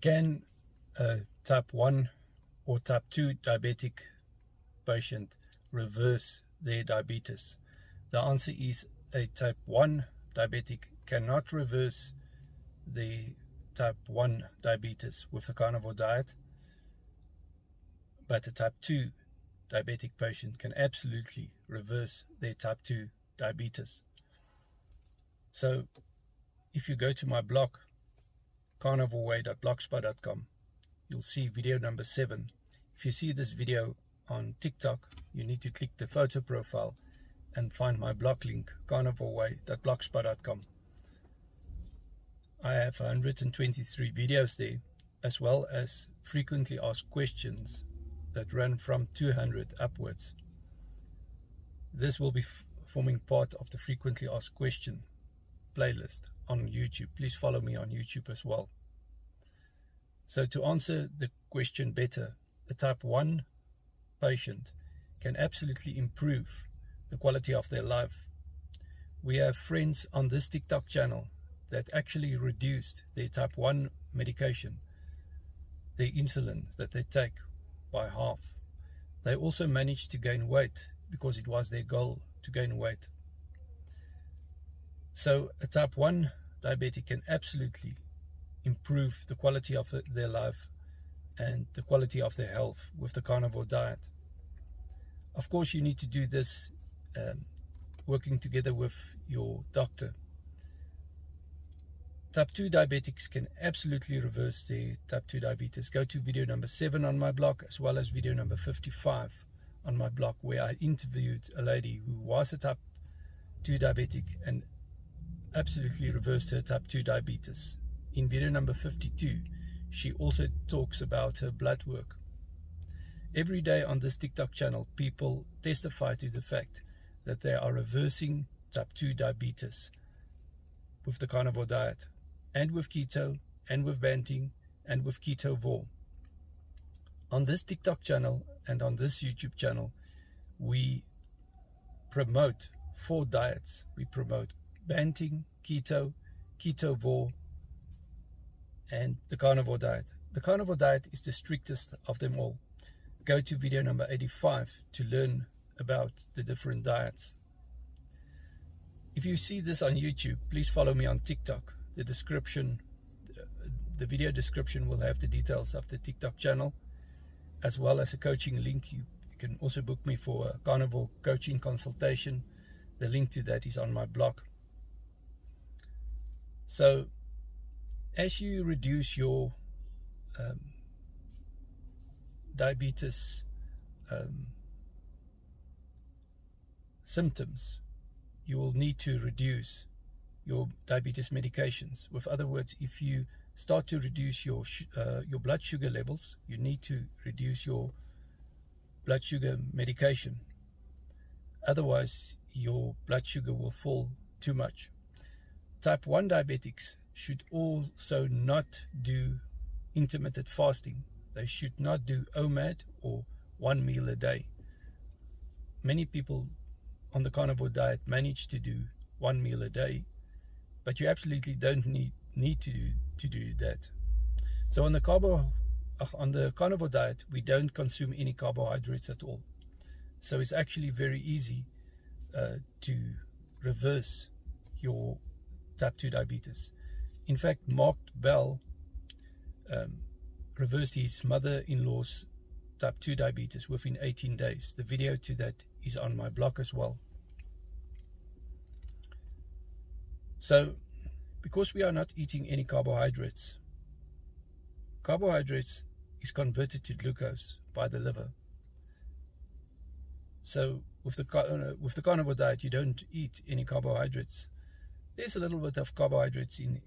Can a type 1 or type 2 diabetic patient reverse their diabetes? The answer is a type 1 diabetic cannot reverse the type 1 diabetes with the carnivore diet, but a type 2 diabetic patient can absolutely reverse their type 2 diabetes. So if you go to my blog, carnivorediet.blogspot.com, you'll see video number 7. If you see this video on TikTok, you need to click the photo profile and find my blog link, carnivorediet.blogspot.com. I have 123 videos there, as well as frequently asked questions that run from 200 upwards. This will be forming part of the frequently asked question playlist on YouTube. Please follow me on YouTube as well. So to answer the question better, a type 1 patient can absolutely improve the quality of their life. We have friends on this TikTok channel that actually reduced their type 1 medication, their insulin that they take, by half. They also managed to gain weight because it was their goal to gain weight. So a type 1 diabetic can absolutely improve the quality of their life and the quality of their health with the carnivore diet. Of course, you need to do this working together with your doctor. Type 2 diabetics can absolutely reverse their type 2 diabetes. Go to video number 7 on my blog, as well as video number 55 on my blog, where I interviewed a lady who was a type 2 diabetic and absolutely reversed her type 2 diabetes. In video number 52, she also talks about her blood work. Every day on this TikTok channel, people testify to the fact that they are reversing type 2 diabetes with the carnivore diet, and with keto, and with banting, and with carnivore. On this TikTok channel and on this YouTube channel, we promote 4 diets. We promote banting, keto, carnivore, and the carnivore diet. The carnivore diet is the strictest of them all. Go to video number 85 to learn about the different diets. If you see this on YouTube, please follow me on TikTok. The video description will have the details of the TikTok channel, as well as a coaching link. You can also book me for a carnivore coaching consultation. The link to that is on my blog. So as you reduce your diabetes symptoms, you will need to reduce your diabetes medications. With other words, if you start to reduce your blood sugar levels, you need to reduce your blood sugar medication. Otherwise, your blood sugar will fall too much. Type 1 diabetics should also not do intermittent fasting. They should not do OMAD or 1 meal a day. Many people on the carnivore diet manage to do 1 meal a day, but you absolutely don't need to do that. So on the carnivore diet, we don't consume any carbohydrates at all. So it's actually very easy to reverse your type 2 diabetes. In fact, Mark Bell reversed his mother-in-law's type 2 diabetes within 18 days. The video to that is on my blog as well. So, because we are not eating any carbohydrates, carbohydrates is converted to glucose by the liver. So with the carnivore diet, you don't eat any carbohydrates. There's a little bit of carbohydrates in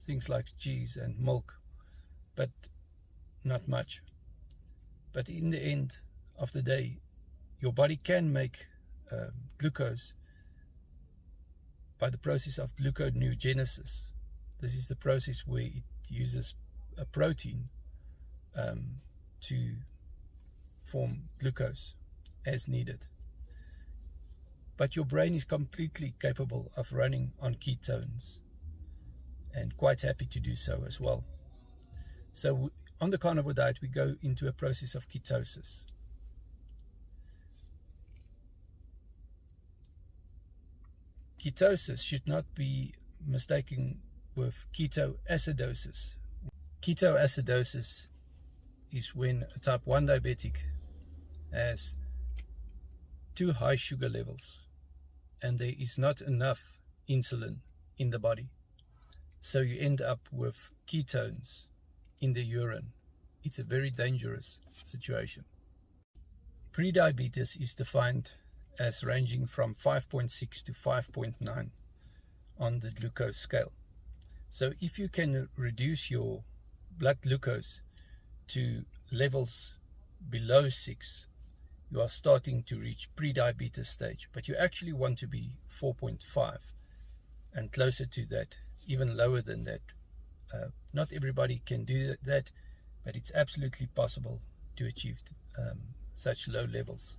things like cheese and milk, but not much. But in the end of the day, your body can make glucose by the process of gluconeogenesis. This is the process where it uses a protein to form glucose as needed. But your brain is completely capable of running on ketones, and quite happy to do so as well. So on the carnivore diet, we go into a process of ketosis. Ketosis should not be mistaken with ketoacidosis. Ketoacidosis is when a type 1 diabetic has too high sugar levels and there is not enough insulin in the body. So you end up with ketones in the urine. It's a very dangerous situation. Prediabetes is defined as ranging from 5.6 to 5.9 on the glucose scale. So if you can reduce your blood glucose to levels below 6, you are starting to reach pre-diabetes stage, but you actually want to be 4.5 and closer to that, even lower than that. Not everybody can do that, but it's absolutely possible to achieve such low levels.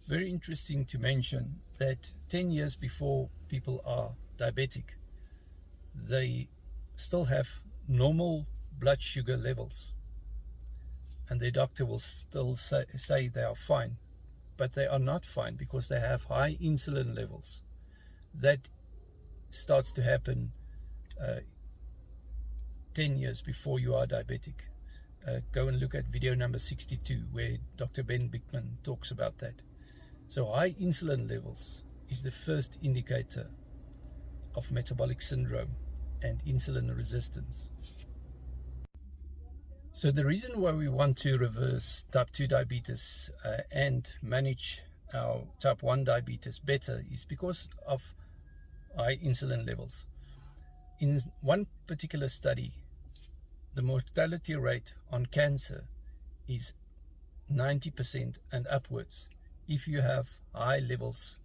Very interesting to mention that 10 years before people are diabetic, they still have normal blood sugar levels, and their doctor will still say they are fine, but they are not fine because they have high insulin levels. That starts to happen 10 years before you are diabetic. Go and look at video number 62 where Dr. Ben Bickman talks about that. So high insulin levels is the first indicator of metabolic syndrome and insulin resistance. So the reason why we want to reverse type 2 diabetes and manage our type 1 diabetes better is because of high insulin levels. In one particular study, the mortality rate on cancer is 90% and upwards if you have high levels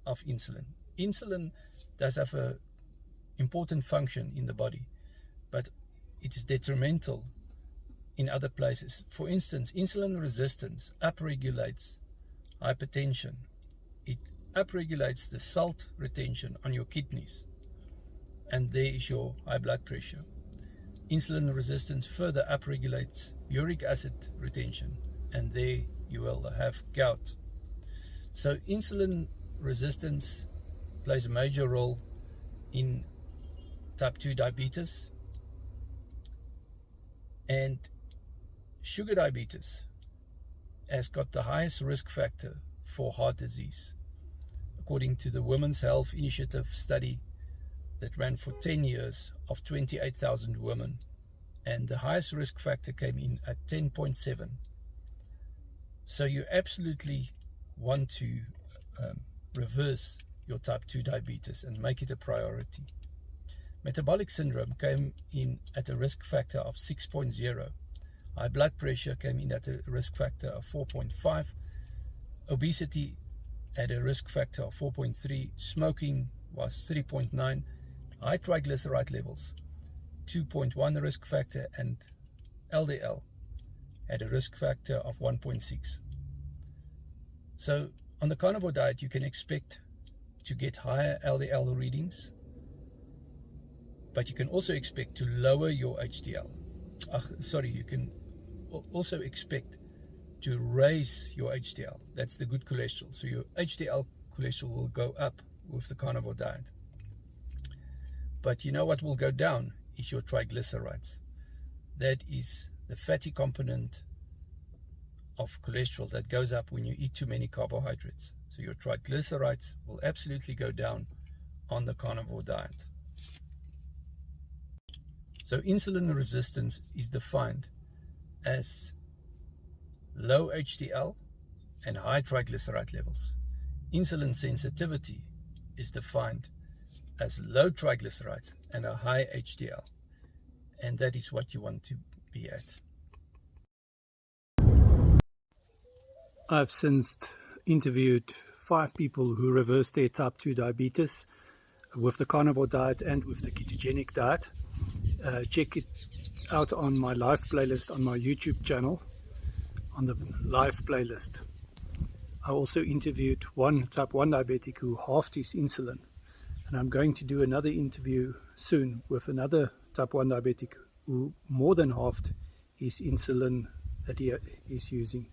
of insulin. Insulin does have an important function in the body, but it is detrimental in other places. For instance, insulin resistance upregulates hypertension. It upregulates the salt retention on your kidneys, and there is your high blood pressure. Insulin resistance further upregulates uric acid retention, and there you will have gout. So insulin resistance plays a major role in type 2 diabetes, and sugar diabetes has got the highest risk factor for heart disease, according to the Women's Health Initiative study that ran for 10 years of 28,000 women, and the highest risk factor came in at 10.7. So you absolutely want to reverse your type 2 diabetes and make it a priority. Metabolic syndrome came in at a risk factor of 6.0. High blood pressure came in at a risk factor of 4.5. Obesity had a risk factor of 4.3. Smoking was 3.9. High triglyceride levels, 2.1 risk factor, and LDL had a risk factor of 1.6. So on the carnivore diet, you can expect to get higher LDL readings, but you can also expect to lower your HDL. You can also expect to raise your HDL. That's the good cholesterol. So your HDL cholesterol will go up with the carnivore diet. But you know what will go down is your triglycerides. That is the fatty component of cholesterol that goes up when you eat too many carbohydrates. So your triglycerides will absolutely go down on the carnivore diet. So insulin resistance is defined as low HDL and high triglyceride levels. Insulin sensitivity is defined as low triglycerides and a high HDL, and that is what you want to be at. I've since interviewed 5 people who reversed their type 2 diabetes with the carnivore diet and with the ketogenic diet. Check it out on my live playlist on my YouTube channel, on the live playlist. I also interviewed one type 1 diabetic who halved his insulin, and I'm going to do another interview soon with another type 1 diabetic who more than halved his insulin that he is using.